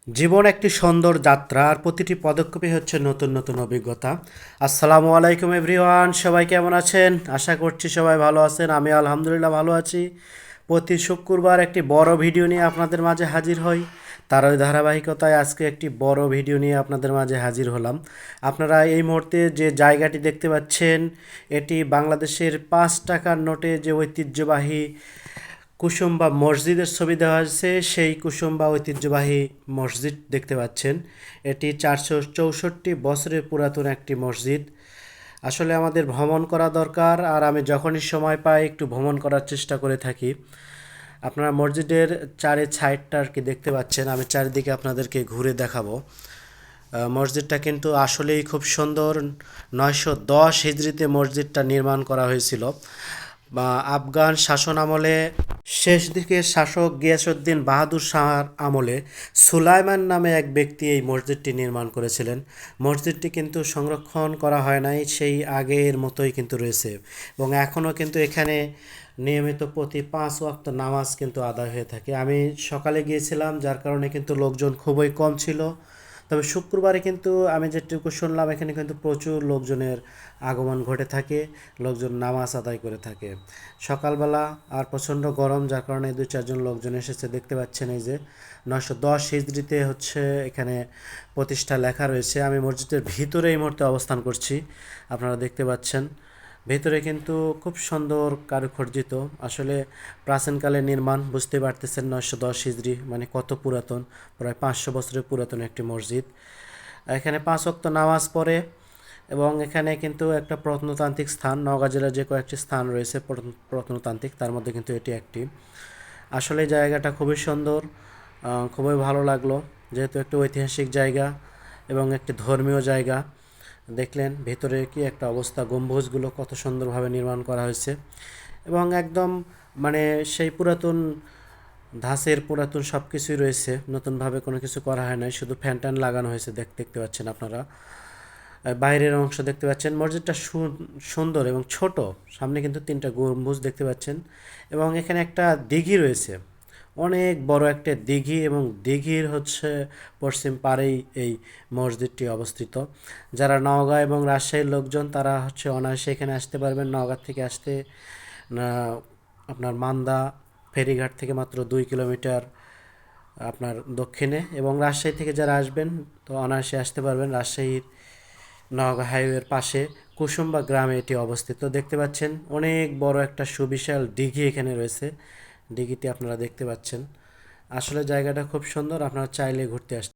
জীবন একটি সুন্দর যাত্রা আর প্রতিটি পদক্ষেপই হচ্ছে নতুন নতুন অভিজ্ঞতা। আসসালামু আলাইকুম এভরিওয়ান, সবাই কেমন আছেন? আশা করছি সবাই ভালো আছেন। আমি আলহামদুলিল্লাহ ভালো আছি। প্রতি শুক্রবার একটি বড় ভিডিও নিয়ে আপনাদের মাঝে হাজির হই। তার ওই ধারাবাহিকতায় আজকে একটি বড় ভিডিও নিয়ে আপনাদের মাঝে হাজির হলাম। আপনারা এই মুহূর্তে যে জায়গাটি দেখতে পাচ্ছেন, এটি বাংলাদেশের 5 টাকার নোটে যে ঐতিহ্যবাহী কুসুম্বা মসজিদের ছবি দেওয়া হয়েছে, সেই কুসুম্বা ঐতিহ্যবাহী মসজিদ দেখতে পাচ্ছেন। এটি 464 বছরের পুরাতন একটি মসজিদ। আসলে আমাদের ভ্রমণ করা দরকার, আর আমি যখনই সময় পাই একটু ভ্রমণ করার চেষ্টা করে থাকি। আপনারা মসজিদের চারে সাইডটা আর কি দেখতে পাচ্ছেন, আমি চারিদিকে আপনাদেরকে ঘুরে দেখাবো। মসজিদটা কিন্তু আসলেই খুব সুন্দর। 910 হিজরিতে মসজিদটা নির্মাণ করা হয়েছিল। বা আফগান শাসন আমলে শেষ দিকে শাসক গিয়াসউদ্দিন বাহাদুর শাহর আমলে সুলাইমান নামে এক ব্যক্তি এই মসজিদটি নির্মাণ করেছিলেন। মসজিদটি কিন্তু সংরক্ষণ করা হয় নাই, সেই আগের মতোই কিন্তু রয়েছে। এবং এখনও কিন্তু এখানে নিয়মিত প্রতি 5 ওয়াক্ত নামাজ কিন্তু আদায় হয়ে থাকে। আমি সকালে গিয়েছিলাম, যার কারণে কিন্তু লোকজন খুবই কম ছিল। তবে শুক্রবারে কিন্তু আমি যেটুকু শুনলাম, এখানে কিন্তু প্রচুর লোকজনের আগমন ঘটে থাকে, লোকজন নামাজ আদায় করে থাকে সকালবেলা। আর প্রচণ্ড গরম, যার কারণে 2-4 জন লোকজন এসেছে। দেখতে পাচ্ছেন এই যে 910 হিজড়িতে হচ্ছে এখানে প্রতিষ্ঠা লেখা রয়েছে। আমি মসজিদের ভিতরে এই মুহূর্তে অবস্থান করছি, আপনারা দেখতে পাচ্ছেন। ভেতরে কিন্তু খুব সুন্দর কারুখর্জিত, আসলে প্রাচীনকালের নির্মাণ, বুঝতে পারতেছেন। 910 হিজড়ি মানে কত পুরাতন, প্রায় 500 বছরের পুরাতন একটি মসজিদ। এখানে 5 ওয়াক্ত নামাজ পড়ে। এবং এখানে কিন্তু একটা প্রত্নতান্ত্রিক স্থান, নওগাঁ জেলার যে কয়েকটি স্থান রয়েছে প্রত্নতান্ত্রিক, তার মধ্যে কিন্তু এটি একটি। আসলে জায়গাটা খুবই সুন্দর, খুবই ভালো লাগলো, যেহেতু একটি ঐতিহাসিক জায়গা এবং একটি ধর্মীয় জায়গা। দেখলেন ভেতরে কি একটা অবস্থা, গম্বুজগুলো কত সুন্দরভাবে নির্মাণ করা হয়েছে। এবং একদম মানে সেই পুরাতন ধাঁচের পুরাতন সব কিছুই রয়েছে, নতুনভাবে কোনো কিছু করা হয় নাই, শুধু ফ্যান ট্যান লাগানো হয়েছে। দেখতে পাচ্ছেন আপনারা বাইরের অংশ দেখতে পাচ্ছেন। মসজিদটা সুন্দর এবং ছোট, সামনে কিন্তু 3টা গম্বুজ দেখতে পাচ্ছেন। এবং এখানে একটা দিঘি রয়েছে, অনেক বড় একটা দিঘি, এবং দিঘির হচ্ছে পশ্চিম পাড়েই এই মসজিদটি অবস্থিত। যারা নওগাঁ এবং রাজশাহীর লোকজন, তারা হচ্ছে অনায়াসে এখানে আসতে পারবেন। নওগাঁ থেকে আসতে আপনার মান্দা ফেরিঘাট থেকে মাত্র 2 কিলোমিটার আপনার দক্ষিণে। এবং রাজশাহী থেকে যারা আসবেন তো অনায়াসে আসতে পারবেন। রাজশাহীর নওগাঁ হাইওয়ের পাশে কুসুম্বা গ্রামে এটি অবস্থিত। দেখতে পাচ্ছেন অনেক বড় একটা সুবিশাল দিঘি এখানে রয়েছে, দিঘিটি আপনারা দেখতে পাচ্ছেন। আসলে জায়গাটা খুব সুন্দর, আপনারা চাইলে ঘুরতে আসতে